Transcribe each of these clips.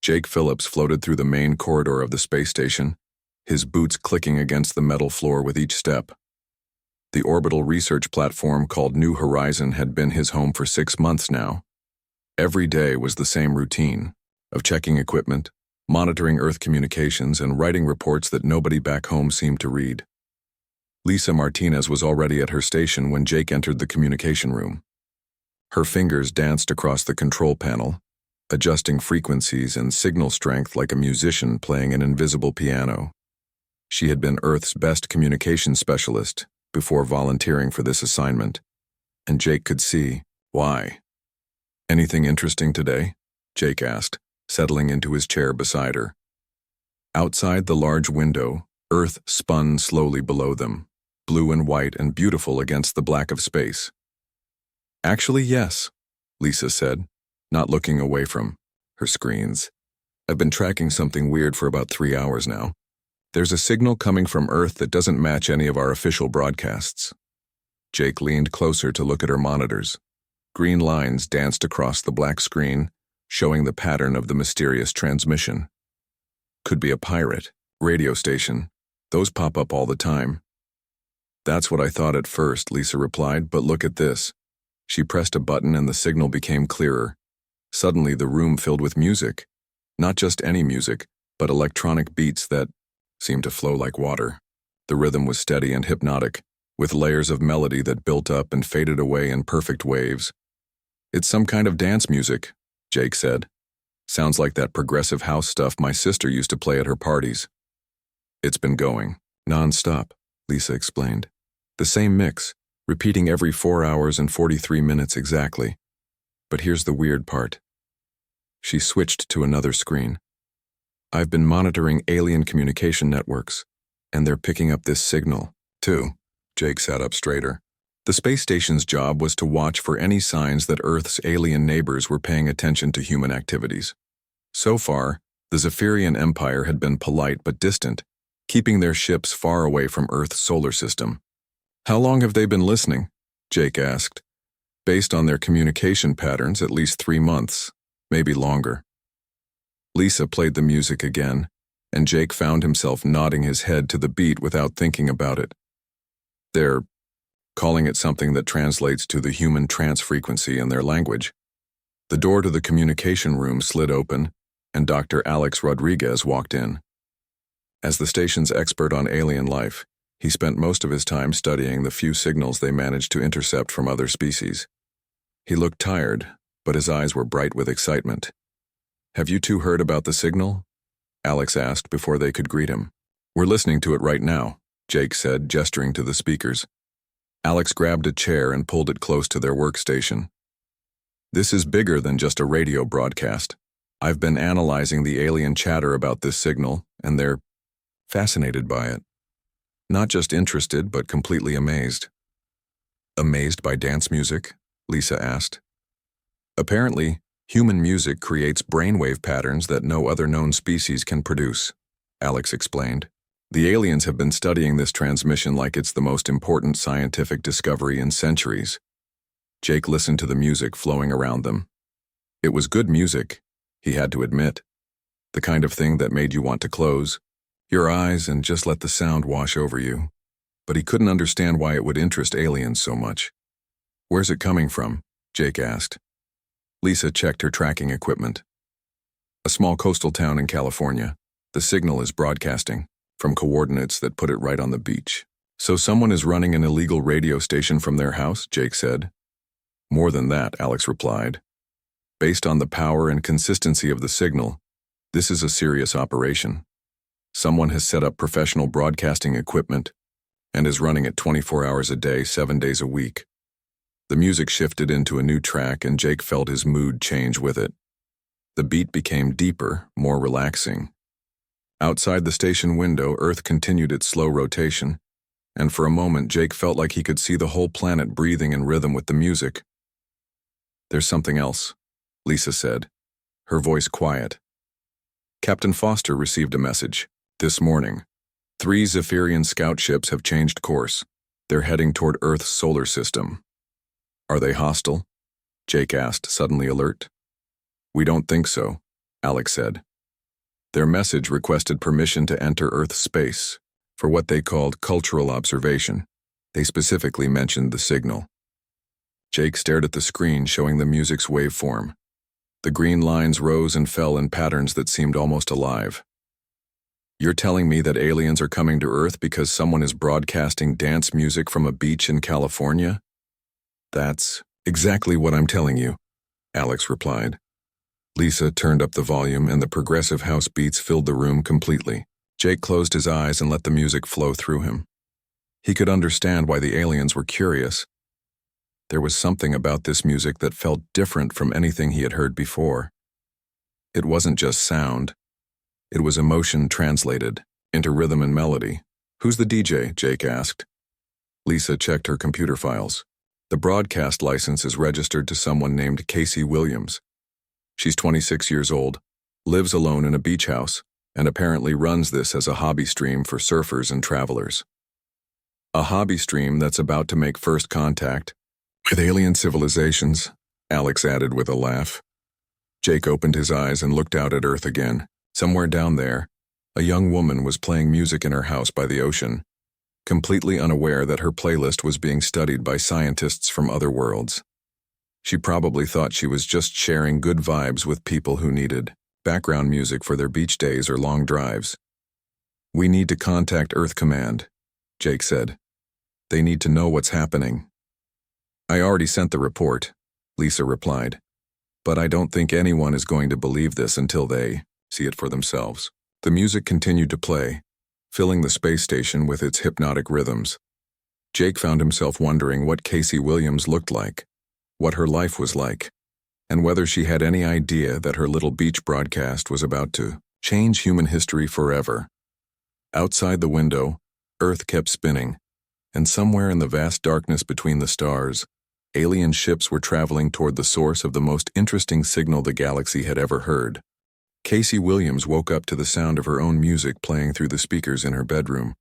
Jake Phillips floated through the main corridor of the space station, his boots clicking against the metal floor with each step. The orbital research platform called New Horizon had been his home for 6 months now. Every day was the same routine of checking equipment, monitoring Earth communications, and writing reports that nobody back home seemed to read. Lisa Martinez was already at her station when Jake entered the communication room. Her fingers danced across the control panel, adjusting frequencies and signal strength like a musician playing an invisible piano. She had been Earth's best communication specialist before volunteering for this assignment, and Jake could see why. "Anything interesting today?" Jake asked, settling into his chair beside her. Outside the large window, Earth spun slowly below them, blue and white and beautiful against the black of space. "Actually, yes," Lisa said, not looking away from her screens. "I've been tracking something weird for about 3 hours now. There's a signal coming from Earth that doesn't match any of our official broadcasts." Jake leaned closer to look at her monitors. Green lines danced across the black screen, showing the pattern of the mysterious transmission. "Could be a pirate, radio station. Those pop up all the time." "That's what I thought at first," Lisa replied, "but look at this." She pressed a button and the signal became clearer. Suddenly the room filled with music. Not just any music, but electronic beats that seemed to flow like water. The rhythm was steady and hypnotic, with layers of melody that built up and faded away in perfect waves. "It's some kind of dance music," Jake said. "Sounds like that progressive house stuff my sister used to play at her parties." "It's been going non-stop," Lisa explained. "The same mix, repeating every 4 hours and 43 minutes exactly. But here's the weird part." She switched to another screen. "I've been monitoring alien communication networks, and they're picking up this signal, too." Jake sat up straighter. The space station's job was to watch for any signs that Earth's alien neighbors were paying attention to human activities. So far, the Zephyrian Empire had been polite but distant, keeping their ships far away from Earth's solar system. "How long have they been listening?" Jake asked. "Based on their communication patterns, at least 3 months, maybe longer." Lisa played the music again, and Jake found himself nodding his head to the beat without thinking about it. "They're calling it something that translates to the human trance frequency in their language." The door to the communication room slid open, and Dr. Alex Rodriguez walked in. As the station's expert on alien life, he spent most of his time studying the few signals they managed to intercept from other species. He looked tired, but his eyes were bright with excitement. "Have you two heard about the signal?" Alex asked before they could greet him. "We're listening to it right now," Jake said, gesturing to the speakers. Alex grabbed a chair and pulled it close to their workstation. "This is bigger than just a radio broadcast. I've been analyzing the alien chatter about this signal, and they're fascinated by it. Not just interested, but completely amazed." "Amazed by dance music?" Lisa asked. "Apparently, human music creates brainwave patterns that no other known species can produce," Alex explained. "The aliens have been studying this transmission like it's the most important scientific discovery in centuries." Jake listened to the music flowing around them. It was good music, he had to admit. The kind of thing that made you want to close your eyes and just let the sound wash over you. But he couldn't understand why it would interest aliens so much. "Where's it coming from?" Jake asked. Lisa checked her tracking equipment. "A small coastal town in California. The signal is broadcasting from coordinates that put it right on the beach." "So someone is running an illegal radio station from their house?" Jake said. "More than that," Alex replied. "Based on the power and consistency of the signal, this is a serious operation. Someone has set up professional broadcasting equipment and is running it 24 hours a day, 7 days a week." The music shifted into a new track, and Jake felt his mood change with it. The beat became deeper, more relaxing. Outside the station window, Earth continued its slow rotation, and for a moment Jake felt like he could see the whole planet breathing in rhythm with the music. "There's something else," Lisa said, her voice quiet. "Captain Foster received a message this morning. 3 Zephyrian scout ships have changed course. They're heading toward Earth's solar system." "Are they hostile?" Jake asked, suddenly alert. "We don't think so," Alex said. Their message requested permission to enter Earth's space for what they called cultural observation. They specifically mentioned the signal. Jake stared at the screen showing the music's waveform. The green lines rose and fell in patterns that seemed almost alive. You're telling me that aliens are coming to Earth because someone is broadcasting dance music from a beach in California? That's exactly what I'm telling you, Alex replied. Lisa turned up the volume and the progressive house beats filled the room completely. Jake closed his eyes and let the music flow through him. He could understand why the aliens were curious. There was something about this music that felt different from anything he had heard before. It wasn't just sound. It was emotion translated into rhythm and melody. Who's the DJ? Jake asked. Lisa checked her computer files. The broadcast license is registered to someone named Casey Williams. She's 26 years old, lives alone in a beach house, and apparently runs this as a hobby stream for surfers and travelers. A hobby stream that's about to make first contact with alien civilizations, Alex added with a laugh. Jake opened his eyes and looked out at Earth again. Somewhere down there, a young woman was playing music in her house by the ocean, completely unaware that her playlist was being studied by scientists from other worlds. She probably thought she was just sharing good vibes with people who needed background music for their beach days or long drives. We need to contact Earth Command, Jake said. They need to know what's happening. I already sent the report, Lisa replied. But I don't think anyone is going to believe this until they see it for themselves. The music continued to play, filling the space station with its hypnotic rhythms. Jake found himself wondering what Casey Williams looked like, what her life was like, and whether she had any idea that her little beach broadcast was about to change human history forever. Outside the window, Earth kept spinning, and somewhere in the vast darkness between the stars, alien ships were traveling toward the source of the most interesting signal the galaxy had ever heard. Casey Williams woke up to the sound of her own music playing through the speakers in her bedroom.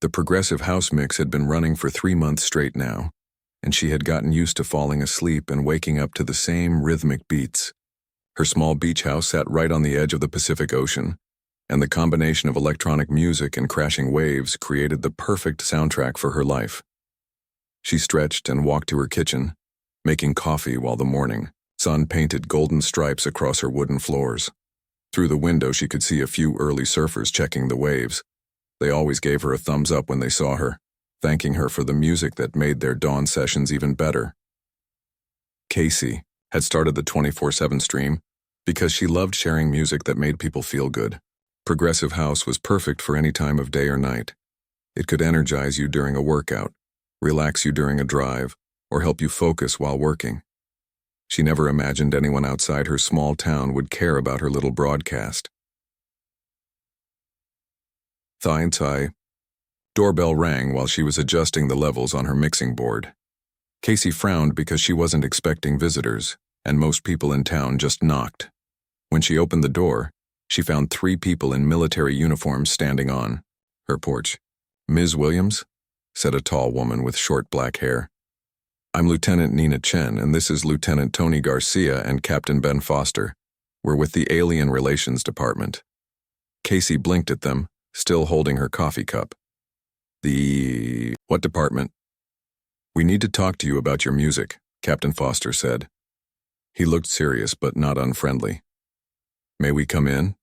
The progressive house mix had been running for 3 months straight now, and she had gotten used to falling asleep and waking up to the same rhythmic beats. Her small beach house sat right on the edge of the Pacific Ocean, and the combination of electronic music and crashing waves created the perfect soundtrack for her life. She stretched and walked to her kitchen, making coffee while the morning sun painted golden stripes across her wooden floors. Through the window she could see a few early surfers checking the waves. They always gave her a thumbs up when they saw her, thanking her for the music that made their dawn sessions even better. Casey had started the 24/7 stream because she loved sharing music that made people feel good. Progressive House was perfect for any time of day or night. It could energize you during a workout, relax you during a drive, or help you focus while working. She never imagined anyone outside her small town would care about her little broadcast. Thigh. Doorbell rang while she was adjusting the levels on her mixing board. Casey frowned because she wasn't expecting visitors, and most people in town just knocked. When she opened the door, she found 3 people in military uniforms standing on her porch. "Ms. Williams?" said a tall woman with short black hair. "I'm Lieutenant Nina Chen, and this is Lieutenant Tony Garcia and Captain Ben Foster. We're with the Alien Relations Department." Casey blinked at them, still holding her coffee cup. What department?" "We need to talk to you about your music," Captain Foster said. He looked serious but not unfriendly. "May we come in?"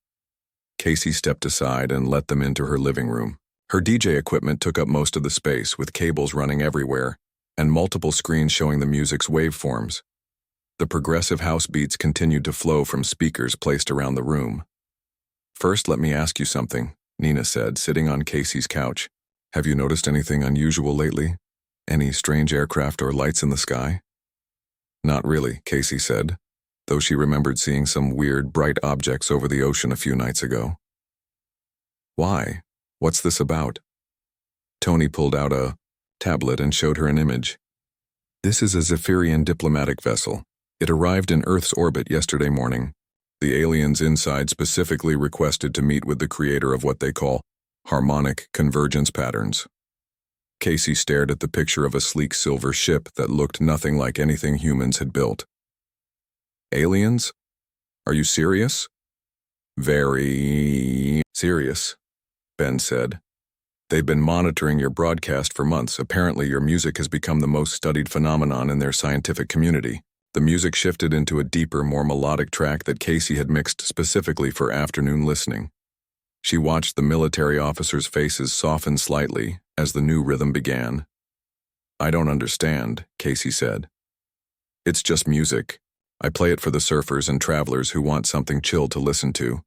Casey stepped aside and let them into her living room. Her DJ equipment took up most of the space, with cables running everywhere, and multiple screens showing the music's waveforms. The progressive house beats continued to flow from speakers placed around the room. "First, let me ask you something," Nina said, sitting on Casey's couch. "Have you noticed anything unusual lately? Any strange aircraft or lights in the sky?" "Not really," Casey said, though she remembered seeing some weird, bright objects over the ocean a few nights ago. "Why? What's this about?" Tony pulled out a tablet and showed her an image. "This is a Zephyrian diplomatic vessel. It arrived in Earth's orbit yesterday morning. The aliens inside specifically requested to meet with the creator of what they call harmonic convergence patterns." Casey stared at the picture of a sleek silver ship that looked nothing like anything humans had built. "Aliens? Are you serious?" Very serious, Ben said. They've been monitoring your broadcast for months. Apparently, your music has become the most studied phenomenon in their scientific community. The music shifted into a deeper, more melodic track that Casey had mixed specifically for afternoon listening. She watched the military officers' faces soften slightly as the new rhythm began. I don't understand, Casey said. It's just music. I play it for the surfers and travelers who want something chill to listen to.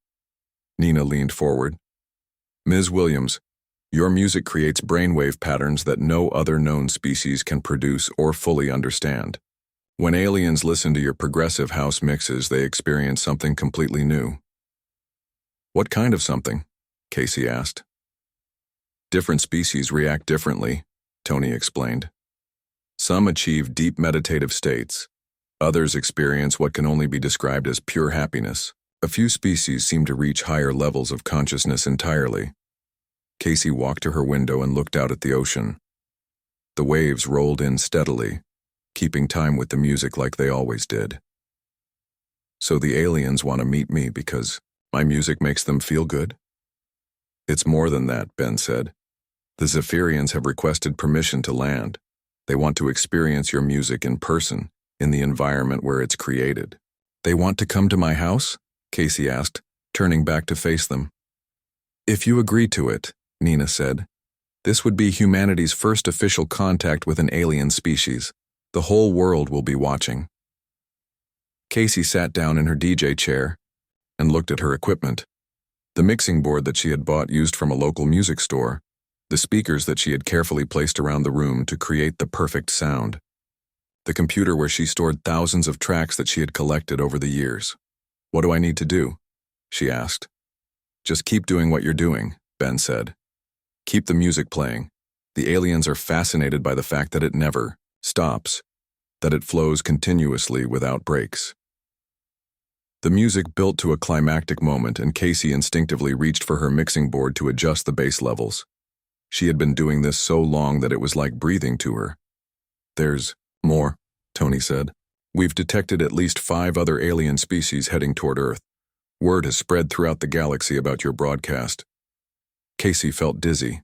Nina leaned forward. Ms. Williams, your music creates brainwave patterns that no other known species can produce or fully understand. When aliens listen to your progressive house mixes, they experience something completely new. What kind of something? Casey asked. Different species react differently, Tony explained. Some achieve deep meditative states. Others experience what can only be described as pure happiness. A few species seem to reach higher levels of consciousness entirely. Casey walked to her window and looked out at the ocean. The waves rolled in steadily, keeping time with the music like they always did. So the aliens want to meet me because my music makes them feel good? It's more than that, Ben said. The Zephyrians have requested permission to land. They want to experience your music in person, in the environment where it's created. They want to come to my house? Casey asked, turning back to face them. If you agree to it, Nina said, this would be humanity's first official contact with an alien species. The whole world will be watching. Casey sat down in her DJ chair and looked at her equipment. The mixing board that she had bought used from a local music store, the speakers that she had carefully placed around the room to create the perfect sound, the computer where she stored thousands of tracks that she had collected over the years. What do I need to do? She asked. Just keep doing what you're doing, Ben said. Keep the music playing. The aliens are fascinated by the fact that it never stops, that it flows continuously without breaks. The music built to a climactic moment, and Casey instinctively reached for her mixing board to adjust the bass levels. She had been doing this so long that it was like breathing to her. There's more, Tony said. We've detected at least 5 other alien species heading toward Earth. Word has spread throughout the galaxy about your broadcast. Casey felt dizzy.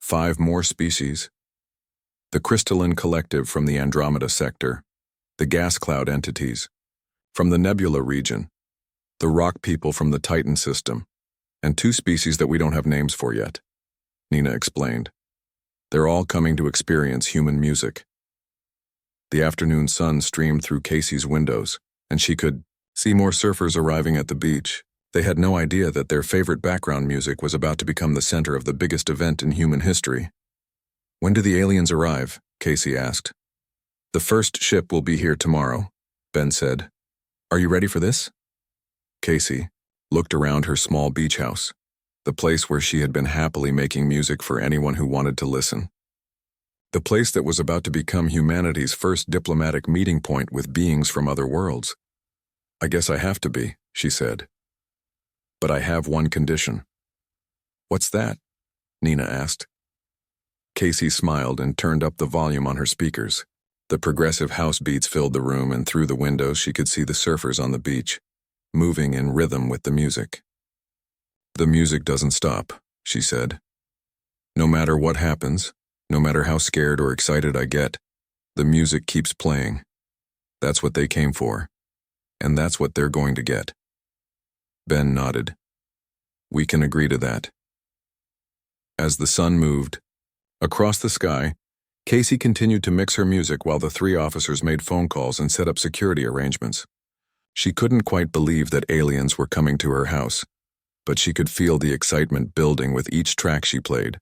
5 more species. The crystalline collective from the Andromeda sector, the gas cloud entities, from the nebula region, the rock people from the Titan system, and 2 species that we don't have names for yet, Nina explained. They're all coming to experience human music. The afternoon sun streamed through Casey's windows, and she could see more surfers arriving at the beach. They had no idea that their favorite background music was about to become the center of the biggest event in human history. When do the aliens arrive? Casey asked. The first ship will be here tomorrow, Ben said. Are you ready for this? Casey looked around her small beach house, the place where she had been happily making music for anyone who wanted to listen. The place that was about to become humanity's first diplomatic meeting point with beings from other worlds. I guess I have to be, she said. But I have one condition. What's that? Nina asked. Casey smiled and turned up the volume on her speakers. The progressive house beats filled the room, and through the windows she could see the surfers on the beach, moving in rhythm with the music. The music doesn't stop, she said. No matter what happens, no matter how scared or excited I get, the music keeps playing. That's what they came for, and that's what they're going to get. Ben nodded. We can agree to that. As the sun moved across the sky, Casey continued to mix her music while the 3 officers made phone calls and set up security arrangements. She couldn't quite believe that aliens were coming to her house, but she could feel the excitement building with each track she played.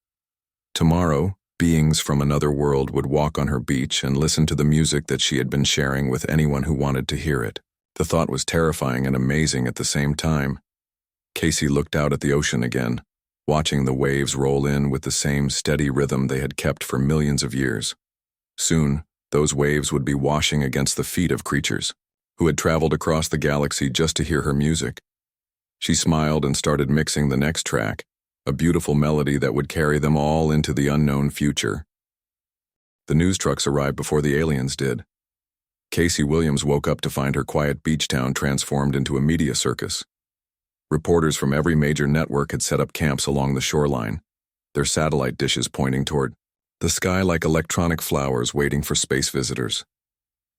Tomorrow, beings from another world would walk on her beach and listen to the music that she had been sharing with anyone who wanted to hear it. The thought was terrifying and amazing at the same time. Casey looked out at the ocean again, watching the waves roll in with the same steady rhythm they had kept for millions of years. Soon, those waves would be washing against the feet of creatures who had traveled across the galaxy just to hear her music. She smiled and started mixing the next track, a beautiful melody that would carry them all into the unknown future. The news trucks arrived before the aliens did. Casey Williams woke up to find her quiet beach town transformed into a media circus. Reporters from every major network had set up camps along the shoreline, their satellite dishes pointing toward the sky like electronic flowers waiting for space visitors.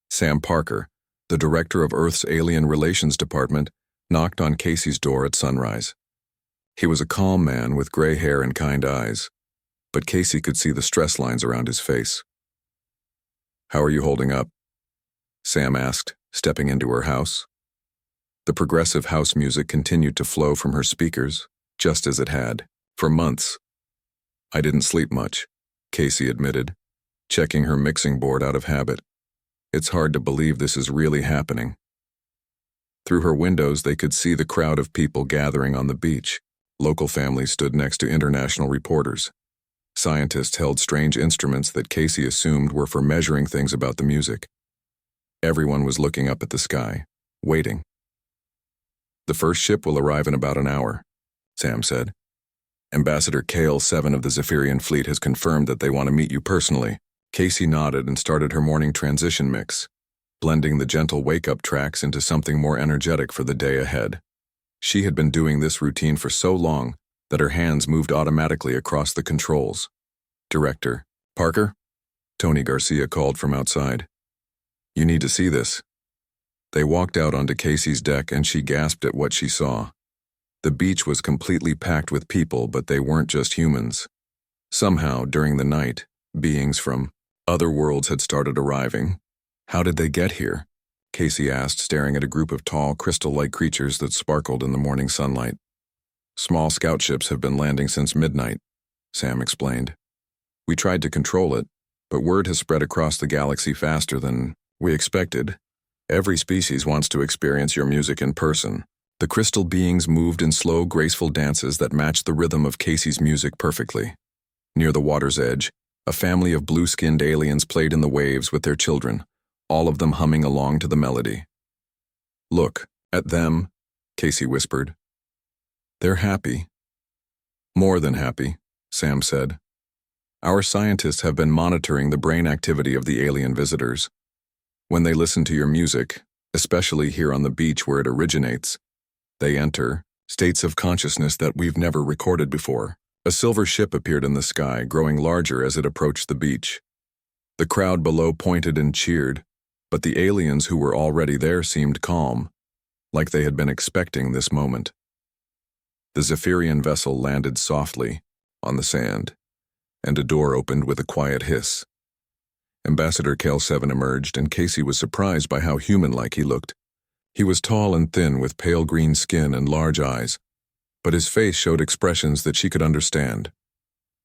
Sam Parker, the director of Earth's Alien Relations Department, knocked on Casey's door at sunrise. He was a calm man with gray hair and kind eyes, but Casey could see the stress lines around his face. "How are you holding up?" Sam asked, stepping into her house. The progressive house music continued to flow from her speakers, just as it had, for months. "I didn't sleep much," Casey admitted, checking her mixing board out of habit. "It's hard to believe this is really happening." Through her windows, they could see the crowd of people gathering on the beach. Local families stood next to international reporters. Scientists held strange instruments that Casey assumed were for measuring things about the music. Everyone was looking up at the sky, waiting. "The first ship will arrive in about an hour," Sam said. "Ambassador KL-7 of the Zephyrian fleet has confirmed that they want to meet you personally." Casey nodded and started her morning transition mix, blending the gentle wake-up tracks into something more energetic for the day ahead. She had been doing this routine for so long that her hands moved automatically across the controls. "Director Parker?" Tony Garcia called from outside. "You need to see this." They walked out onto Casey's deck and she gasped at what she saw. The beach was completely packed with people, but they weren't just humans. Somehow, during the night, beings from other worlds had started arriving. "How did they get here?" Casey asked, staring at a group of tall, crystal-like creatures that sparkled in the morning sunlight. "Small scout ships have been landing since midnight," Sam explained. "We tried to control it, but word has spread across the galaxy faster than we expected. Every species wants to experience your music in person." The crystal beings moved in slow, graceful dances that matched the rhythm of Casey's music perfectly. Near the water's edge, a family of blue-skinned aliens played in the waves with their children, all of them humming along to the melody. "Look at them," Casey whispered. "They're happy." "More than happy," Sam said. "Our scientists have been monitoring the brain activity of the alien visitors. When they listen to your music, especially here on the beach where it originates, they enter states of consciousness that we've never recorded before." A silver ship appeared in the sky, growing larger as it approached the beach. The crowd below pointed and cheered, but the aliens who were already there seemed calm, like they had been expecting this moment. The Zephyrian vessel landed softly on the sand, and a door opened with a quiet hiss. Ambassador KL-7 emerged, and Casey was surprised by how human-like he looked. He was tall and thin with pale green skin and large eyes, but his face showed expressions that she could understand.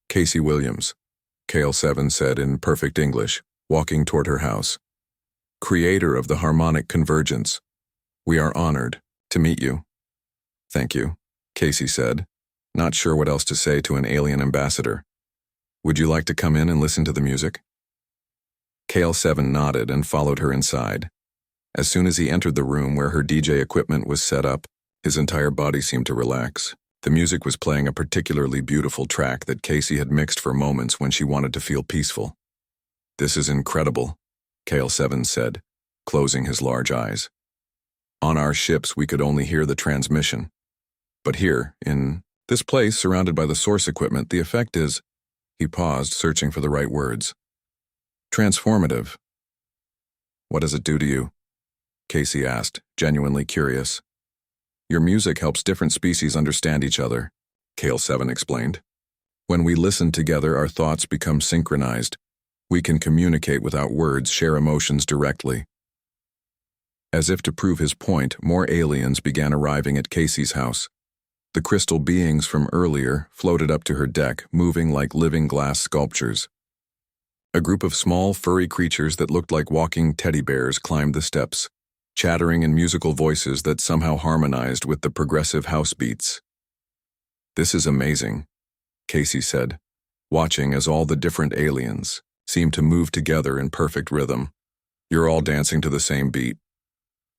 "Casey Williams," KL-7 said in perfect English, walking toward her house. "Creator of the harmonic convergence. We are honored to meet you." "Thank you," Casey said, not sure what else to say to an alien ambassador. "Would you like to come in and listen to the music?" KL-7 nodded and followed her inside. As soon as he entered the room where her DJ equipment was set up, his entire body seemed to relax. The music was playing a particularly beautiful track that Casey had mixed for moments when she wanted to feel peaceful. "This is incredible," KL-7 said, closing his large eyes. "On our ships, we could only hear the transmission. But here, in this place surrounded by the source equipment, the effect is—" He paused, searching for the right words. "Transformative." "What does it do to you?" Casey asked, genuinely curious. "Your music helps different species understand each other," KL-7 explained. "When we listen together, our thoughts become synchronized. We can communicate without words, share emotions directly." As if to prove his point, more aliens began arriving at Casey's house. The crystal beings from earlier floated up to her deck, moving like living glass sculptures. A group of small, furry creatures that looked like walking teddy bears climbed the steps, chattering in musical voices that somehow harmonized with the progressive house beats. "This is amazing," Casey said, watching as all the different aliens seemed to move together in perfect rhythm. "You're all dancing to the same beat."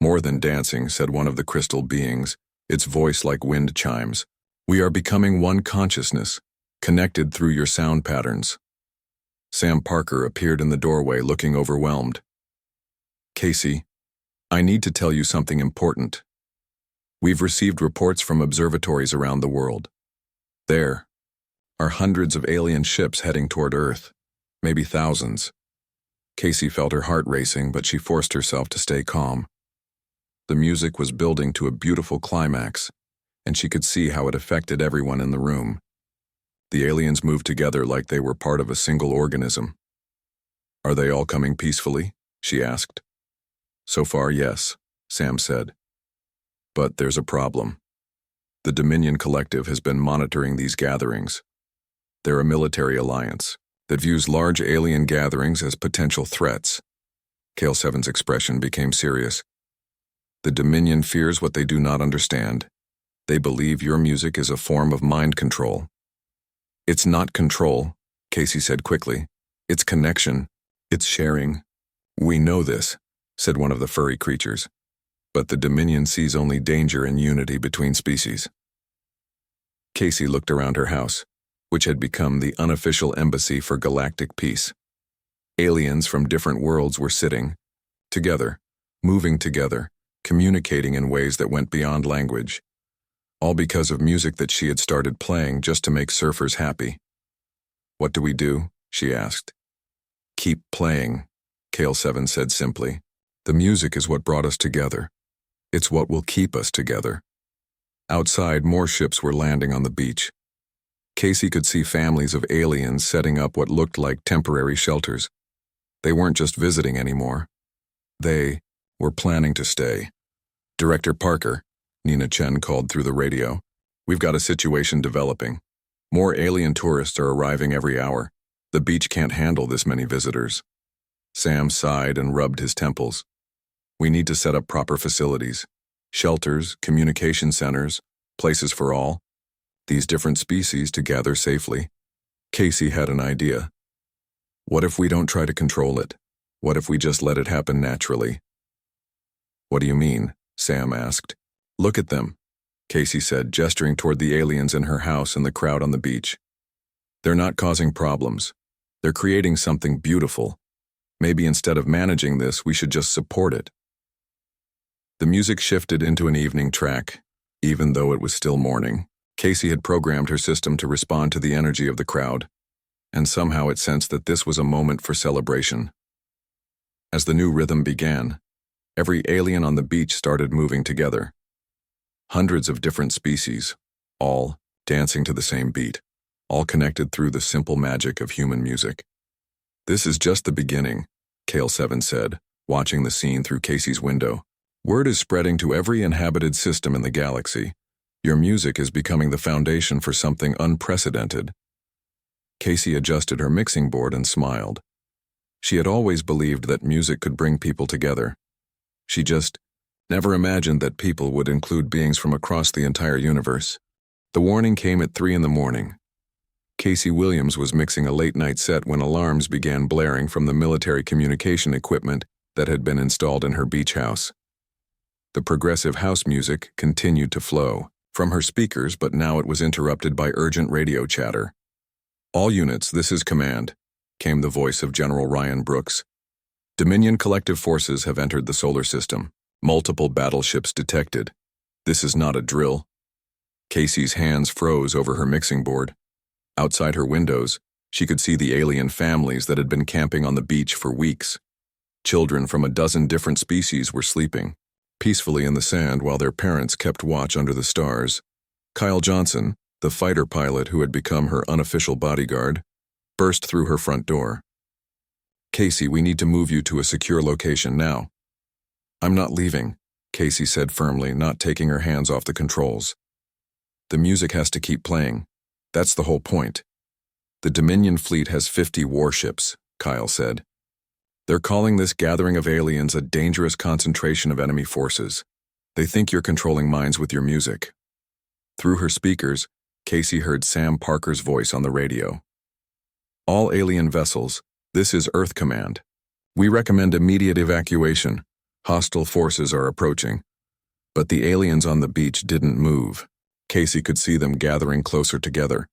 "More than dancing," said one of the crystal beings, its voice like wind chimes. "We are becoming one consciousness, connected through your sound patterns." Sam Parker appeared in the doorway, looking overwhelmed. "Casey, I need to tell you something important." We've received reports from observatories around the world. There are hundreds of alien ships heading toward Earth, maybe thousands. Casey felt her heart racing, but she forced herself to stay calm. The music was building to a beautiful climax, and she could see how it affected everyone in the room. The aliens moved together like they were part of a single organism. "Are they all coming peacefully?" she asked. "So far, yes," Sam said. "But there's a problem. The Dominion Collective has been monitoring these gatherings. They're a military alliance that views large alien gatherings as potential threats." Kale 7's expression became serious. "The Dominion fears what they do not understand. They believe your music is a form of mind control." "It's not control," Casey said quickly. "It's connection. It's sharing." "We know this," said one of the furry creatures. "But the Dominion sees only danger and unity between species." Casey looked around her house, which had become the unofficial embassy for galactic peace. Aliens from different worlds were sitting together, moving together, communicating in ways that went beyond language, all because of music that she had started playing just to make surfers happy. "What do we do?" she asked. "Keep playing," Kale 7 said simply. "The music is what brought us together. It's what will keep us together." Outside, more ships were landing on the beach. Casey could see families of aliens setting up what looked like temporary shelters. They weren't just visiting anymore. They were planning to stay. "Director Parker," Nina Chen called through the radio, "we've got a situation developing. More alien tourists are arriving every hour. The beach can't handle this many visitors." Sam sighed and rubbed his temples. "We need to set up proper facilities. Shelters, communication centers, places for all. These different species to gather safely." Casey had an idea. "What if we don't try to control it? What if we just let it happen naturally?" "What do you mean?" Sam asked. "Look at them," Casey said, gesturing toward the aliens in her house and the crowd on the beach. "They're not causing problems. They're creating something beautiful. Maybe instead of managing this, we should just support it." The music shifted into an evening track, even though it was still morning. Casey had programmed her system to respond to the energy of the crowd, and somehow it sensed that this was a moment for celebration. As the new rhythm began, every alien on the beach started moving together. Hundreds of different species, all dancing to the same beat, all connected through the simple magic of human music. "This is just the beginning," Kale 7 said, watching the scene through Casey's window. "Word is spreading to every inhabited system in the galaxy. Your music is becoming the foundation for something unprecedented." Casey adjusted her mixing board and smiled. She had always believed that music could bring people together. She just never imagined that people would include beings from across the entire universe. The warning came at 3 in the morning. Casey Williams was mixing a late-night set when alarms began blaring from the military communication equipment that had been installed in her beach house. The progressive house music continued to flow from her speakers, but now it was interrupted by urgent radio chatter. "All units, this is command," came the voice of General Ryan Brooks. "Dominion collective forces have entered the solar system. Multiple battleships detected. This is not a drill." Casey's hands froze over her mixing board. Outside her windows, she could see the alien families that had been camping on the beach for weeks. Children from a dozen different species were sleeping peacefully in the sand while their parents kept watch under the stars. Kyle Johnson, the fighter pilot who had become her unofficial bodyguard, burst through her front door. "Casey, we need to move you to a secure location now." "I'm not leaving," Casey said firmly, not taking her hands off the controls. "The music has to keep playing. That's the whole point." "The Dominion fleet has 50 warships," Kyle said. "They're calling this gathering of aliens a dangerous concentration of enemy forces. They think you're controlling minds with your music." Through her speakers, Casey heard Sam Parker's voice on the radio. "All alien vessels, this is Earth Command. We recommend immediate evacuation. Hostile forces are approaching." But the aliens on the beach didn't move. Casey could see them gathering closer together,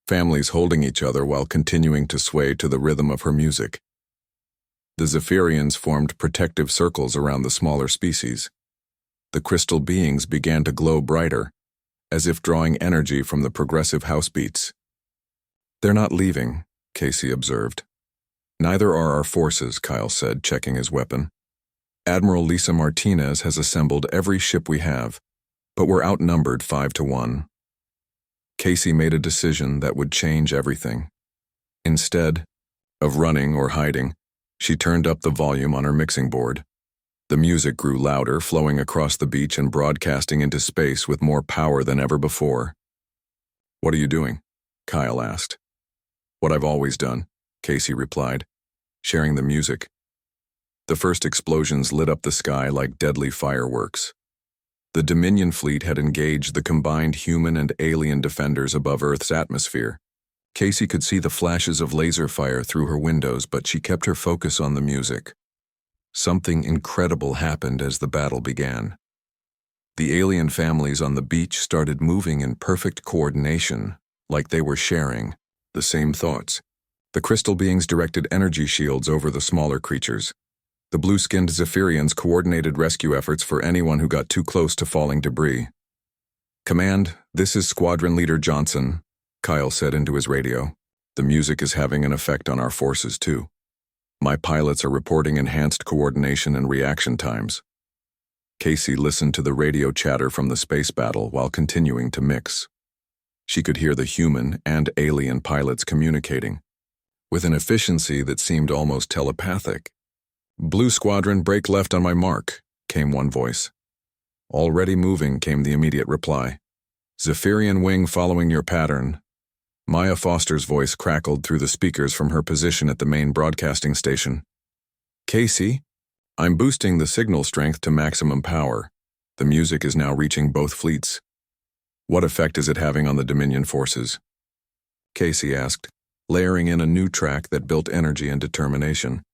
families holding each other while continuing to sway to the rhythm of her music. The Zephyrians formed protective circles around the smaller species. The crystal beings began to glow brighter, as if drawing energy from the progressive house beats. "They're not leaving," Casey observed. "Neither are our forces," Kyle said, checking his weapon. "Admiral Lisa Martinez has assembled every ship we have, but we're outnumbered 5-1. Casey made a decision that would change everything. Instead of running or hiding, she turned up the volume on her mixing board. The music grew louder, flowing across the beach and broadcasting into space with more power than ever before. "What are you doing?" Kyle asked. "What I've always done," Casey replied, sharing the music. The first explosions lit up the sky like deadly fireworks. The Dominion fleet had engaged the combined human and alien defenders above Earth's atmosphere. Casey could see the flashes of laser fire through her windows, but she kept her focus on the music. Something incredible happened as the battle began. The alien families on the beach started moving in perfect coordination, like they were sharing the same thoughts. The crystal beings directed energy shields over the smaller creatures. The blue-skinned Zephyrians coordinated rescue efforts for anyone who got too close to falling debris. "Command, this is Squadron Leader Johnson," Kyle said into his radio. "The music is having an effect on our forces, too. My pilots are reporting enhanced coordination and reaction times." Casey listened to the radio chatter from the space battle while continuing to mix. She could hear the human and alien pilots communicating, with an efficiency that seemed almost telepathic. "Blue Squadron, break left on my mark," came one voice. "Already moving," came the immediate reply. "Zephyrian wing following your pattern." Maya Foster's voice crackled through the speakers from her position at the main broadcasting station. "Casey, I'm boosting the signal strength to maximum power. The music is now reaching both fleets. What effect is it having on the Dominion forces?" Casey asked, layering in a new track that built energy and determination.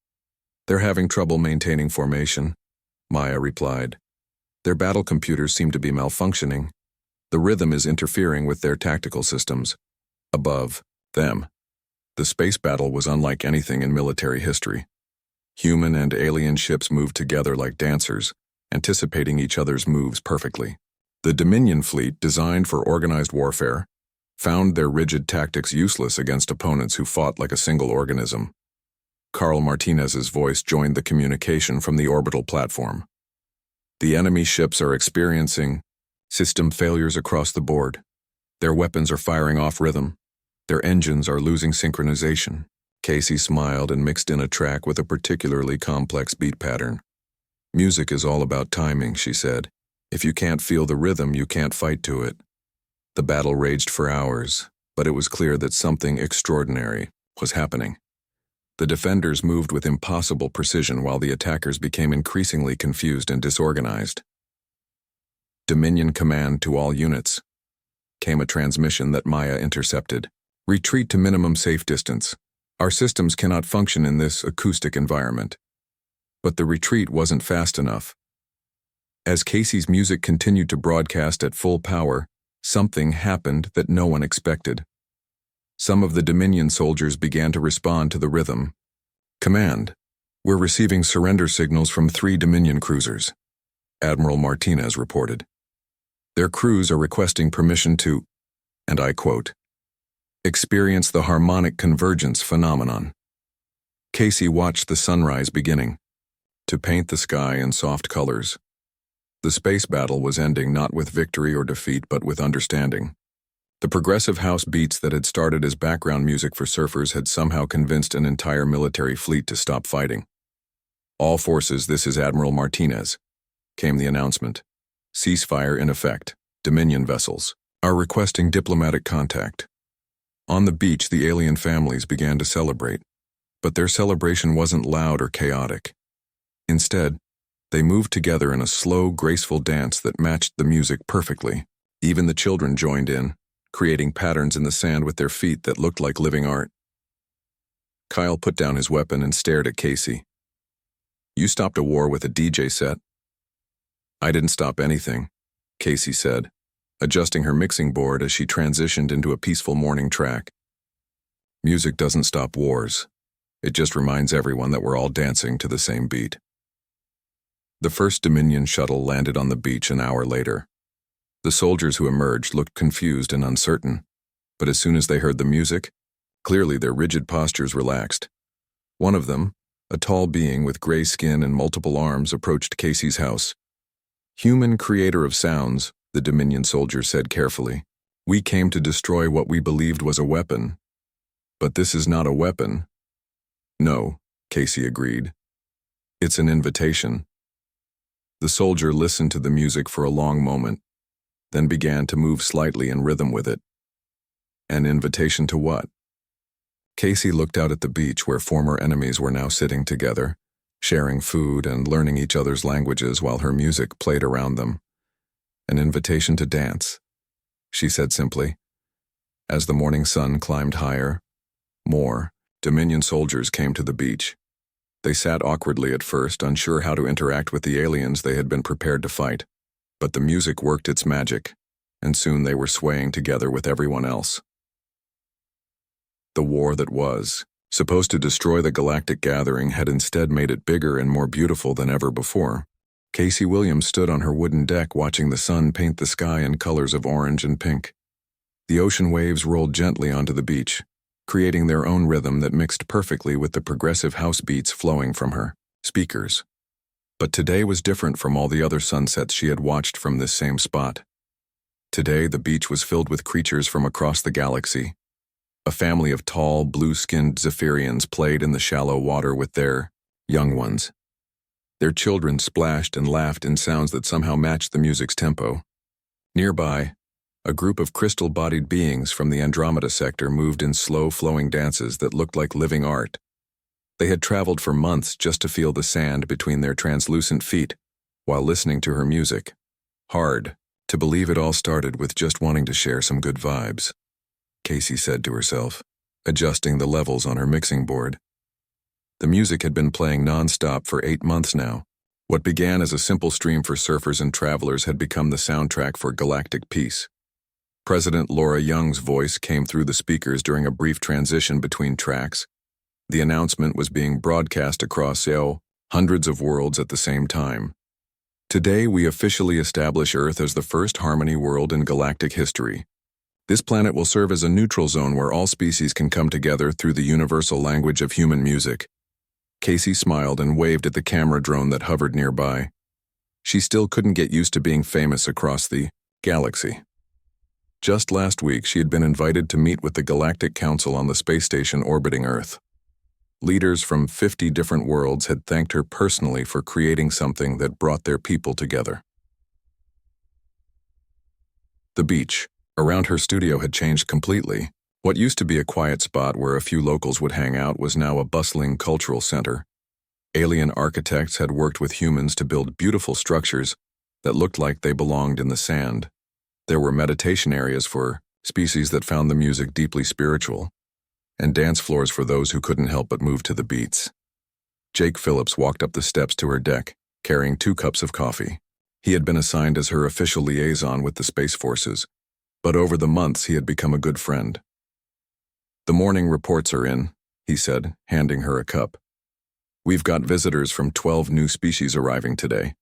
"They're having trouble maintaining formation," Maya replied. "Their battle computers seem to be malfunctioning. The rhythm is interfering with their tactical systems. Above them, the space battle was unlike anything in military history. Human and alien ships moved together like dancers, anticipating each other's moves perfectly. The Dominion fleet, designed for organized warfare, found their rigid tactics useless against opponents who fought like a single organism. Carl Martinez's voice joined the communication from the orbital platform. "The enemy ships are experiencing system failures across the board. Their weapons are firing off rhythm. Their engines are losing synchronization." Casey smiled and mixed in a track with a particularly complex beat pattern. "Music is all about timing," she said. "If you can't feel the rhythm, you can't fight to it." The battle raged for hours, but it was clear that something extraordinary was happening. The defenders moved with impossible precision while the attackers became increasingly confused and disorganized. "Dominion command to all units," came a transmission that Maya intercepted. "Retreat to minimum safe distance. Our systems cannot function in this acoustic environment." But the retreat wasn't fast enough. As Casey's music continued to broadcast at full power, something happened that no one expected. Some of the Dominion soldiers began to respond to the rhythm. "Command, we're receiving surrender signals from 3 Dominion cruisers," Admiral Martinez reported. "Their crews are requesting permission to," and I quote, "experience the harmonic convergence phenomenon." Casey watched the sunrise beginning, to paint the sky in soft colors. The space battle was ending not with victory or defeat, but with understanding. The progressive house beats that had started as background music for surfers had somehow convinced an entire military fleet to stop fighting. "All forces, this is Admiral Martinez," came the announcement. "Ceasefire in effect. Dominion vessels are requesting diplomatic contact." On the beach, the alien families began to celebrate, but their celebration wasn't loud or chaotic. Instead, they moved together in a slow, graceful dance that matched the music perfectly. Even the children joined in, creating patterns in the sand with their feet that looked like living art. Kyle put down his weapon and stared at Casey. "You stopped a war with a DJ set." "I didn't stop anything," Casey said, adjusting her mixing board as she transitioned into a peaceful morning track. "Music doesn't stop wars. It just reminds everyone that we're all dancing to the same beat." The first Dominion shuttle landed on the beach an hour later. The soldiers who emerged looked confused and uncertain, but as soon as they heard the music, clearly their rigid postures relaxed. One of them, a tall being with gray skin and multiple arms, approached Casey's house. "Human creator of sounds," the Dominion soldier said carefully. "We came to destroy what we believed was a weapon. But this is not a weapon." "No," Casey agreed. "It's an invitation." The soldier listened to the music for a long moment, then began to move slightly in rhythm with it. An invitation to what? Casey looked out at the beach where former enemies were now sitting together, sharing food and learning each other's languages while her music played around them. "An invitation to dance," she said simply. As the morning sun climbed higher, more Dominion soldiers came to the beach. They sat awkwardly at first, unsure how to interact with the aliens they had been prepared to fight. But the music worked its magic, and soon they were swaying together with everyone else. The war that was, supposed to destroy the galactic gathering, had instead made it bigger and more beautiful than ever before. Casey Williams stood on her wooden deck watching the sun paint the sky in colors of orange and pink. The ocean waves rolled gently onto the beach, creating their own rhythm that mixed perfectly with the progressive house beats flowing from her speakers. But today was different from all the other sunsets she had watched from this same spot. Today the beach was filled with creatures from across the galaxy. A family of tall, blue-skinned Zephyrians played in the shallow water with their young ones. Their children splashed and laughed in sounds that somehow matched the music's tempo. Nearby, a group of crystal-bodied beings from the Andromeda sector moved in slow-flowing dances that looked like living art. They had traveled for months just to feel the sand between their translucent feet while listening to her music. Hard to believe it all started with just wanting to share some good vibes, Casey said to herself, adjusting the levels on her mixing board. The music had been playing non-stop for 8 months now. What began as a simple stream for surfers and travelers had become the soundtrack for galactic peace. President Laura Young's voice came through the speakers during a brief transition between tracks. The announcement was being broadcast across hundreds of worlds at the same time. "Today we officially establish Earth as the first harmony world in galactic history. This planet will serve as a neutral zone where all species can come together through the universal language of human music." Casey smiled and waved at the camera drone that hovered nearby. She still couldn't get used to being famous across the galaxy. Just last week, she had been invited to meet with the Galactic Council on the space station orbiting Earth. Leaders from 50 different worlds had thanked her personally for creating something that brought their people together. The beach around her studio had changed completely. What used to be a quiet spot where a few locals would hang out was now a bustling cultural center. Alien architects had worked with humans to build beautiful structures that looked like they belonged in the sand. There were meditation areas for species that found the music deeply spiritual, and dance floors for those who couldn't help but move to the beats. Jake Phillips walked up the steps to her deck, carrying 2 cups of coffee. He had been assigned as her official liaison with the Space Forces, but over the months he had become a good friend. "The morning reports are in," he said, handing her a cup. "We've got visitors from 12 new species arriving today.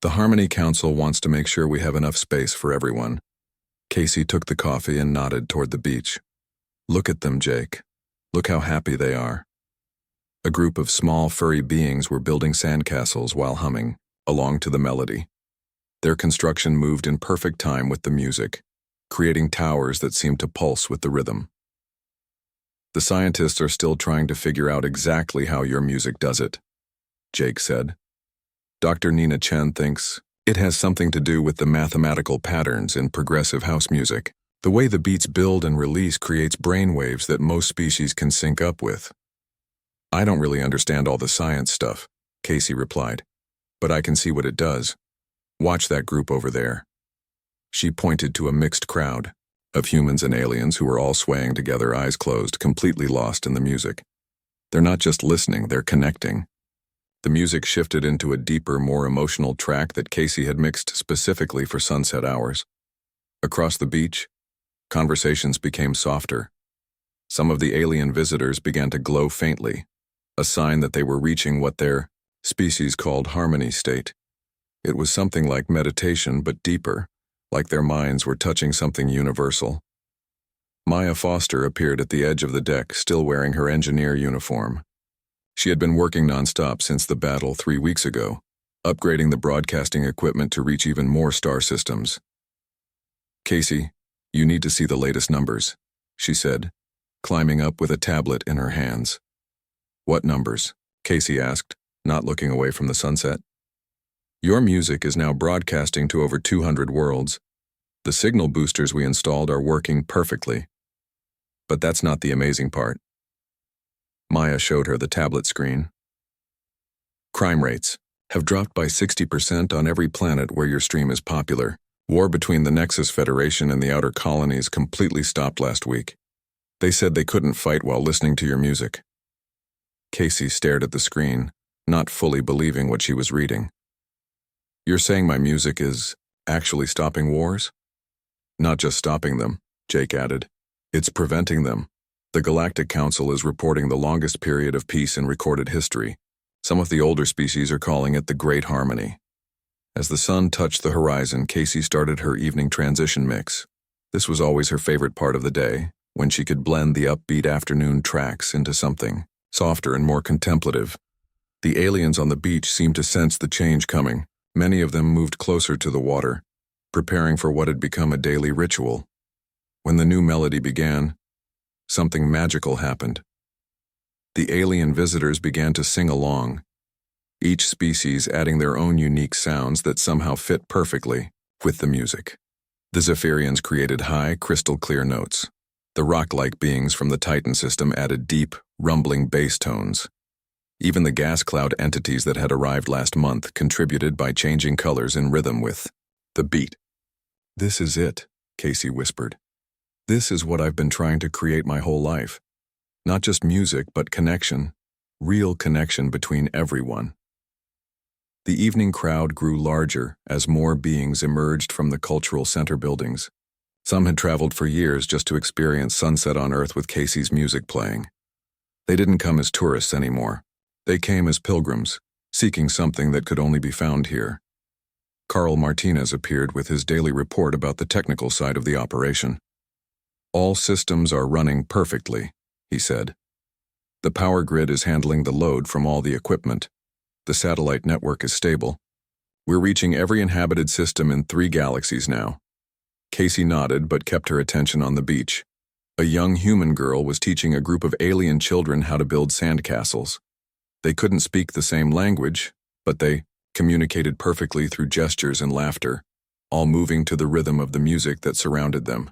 The Harmony Council wants to make sure we have enough space for everyone." Casey took the coffee and nodded toward the beach. "Look at them, Jake. Look how happy they are." A group of small, furry beings were building sandcastles while humming along to the melody. Their construction moved in perfect time with the music, creating towers that seemed to pulse with the rhythm. "The scientists are still trying to figure out exactly how your music does it," Jake said. "Dr. Nina Chen thinks it has something to do with the mathematical patterns in progressive house music. The way the beats build and release creates brainwaves that most species can sync up with." "I don't really understand all the science stuff," Casey replied, "but I can see what it does. Watch that group over there." She pointed to a mixed crowd of humans and aliens who were all swaying together, eyes closed, completely lost in the music. They're not just listening, they're connecting. The music shifted into a deeper, more emotional track that Casey had mixed specifically for sunset hours. Across the beach, conversations became softer. Some of the alien visitors began to glow faintly, a sign that they were reaching what their species called harmony state. It was something like meditation, but deeper, like their minds were touching something universal. Maya Foster appeared at the edge of the deck, still wearing her engineer uniform. She had been working nonstop since the battle 3 weeks ago, upgrading the broadcasting equipment to reach even more star systems. "Casey, you need to see the latest numbers," she said, climbing up with a tablet in her hands. "What numbers?" Casey asked, not looking away from the sunset. "Your music is now broadcasting to over 200 worlds. The signal boosters we installed are working perfectly. But that's not the amazing part." Maya showed her the tablet screen. "Crime rates have dropped by 60% on every planet where your stream is popular. War between the Nexus Federation and the Outer Colonies completely stopped last week. They said they couldn't fight while listening to your music." Casey stared at the screen, not fully believing what she was reading. "You're saying my music is actually stopping wars?" "Not just stopping them," Jake added. "It's preventing them. The Galactic Council is reporting the longest period of peace in recorded history. Some of the older species are calling it the Great Harmony." As the sun touched the horizon, Casey started her evening transition mix. This was always her favorite part of the day, when she could blend the upbeat afternoon tracks into something softer and more contemplative. The aliens on the beach seemed to sense the change coming. Many of them moved closer to the water, preparing for what had become a daily ritual. When the new melody began, something magical happened. The alien visitors began to sing along, each species adding their own unique sounds that somehow fit perfectly with the music. The Zephyrians created high, crystal-clear notes. The rock-like beings from the Titan system added deep, rumbling bass tones. Even the gas cloud entities that had arrived last month contributed by changing colors in rhythm with the beat. "This is it," Casey whispered. "This is what I've been trying to create my whole life. Not just music, but connection. Real connection between everyone." The evening crowd grew larger as more beings emerged from the cultural center buildings. Some had traveled for years just to experience sunset on Earth with Casey's music playing. They didn't come as tourists anymore. They came as pilgrims, seeking something that could only be found here. Carl Martinez appeared with his daily report about the technical side of the operation. "All systems are running perfectly," he said. "The power grid is handling the load from all the equipment. The satellite network is stable. We're reaching every inhabited system in 3 galaxies now." Casey nodded but kept her attention on the beach. A young human girl was teaching a group of alien children how to build sandcastles. They couldn't speak the same language, but they communicated perfectly through gestures and laughter, all moving to the rhythm of the music that surrounded them.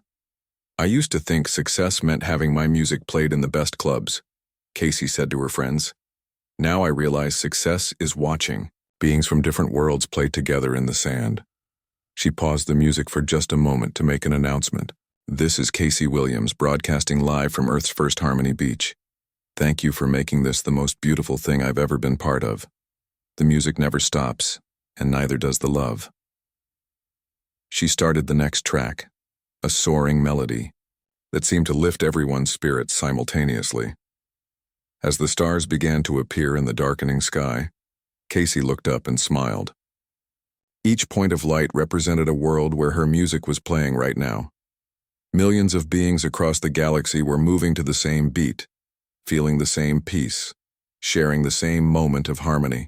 "I used to think success meant having my music played in the best clubs," Casey said to her friends. "Now I realize success is watching beings from different worlds play together in the sand." She paused the music for just a moment to make an announcement. "This is Casey Williams, broadcasting live from Earth's First Harmony Beach. Thank you for making this the most beautiful thing I've ever been part of. The music never stops, and neither does the love." She started the next track, a soaring melody that seemed to lift everyone's spirits simultaneously. As the stars began to appear in the darkening sky, Casey looked up and smiled. Each point of light represented a world where her music was playing right now. Millions of beings across the galaxy were moving to the same beat, feeling the same peace, sharing the same moment of harmony.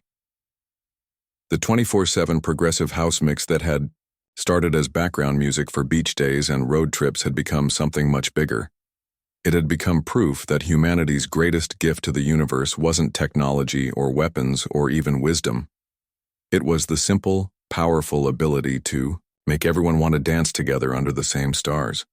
The 24/7 progressive house mix that had started as background music for beach days and road trips had become something much bigger. It had become proof that humanity's greatest gift to the universe wasn't technology or weapons or even wisdom. It was the simple, powerful ability to make everyone want to dance together under the same stars.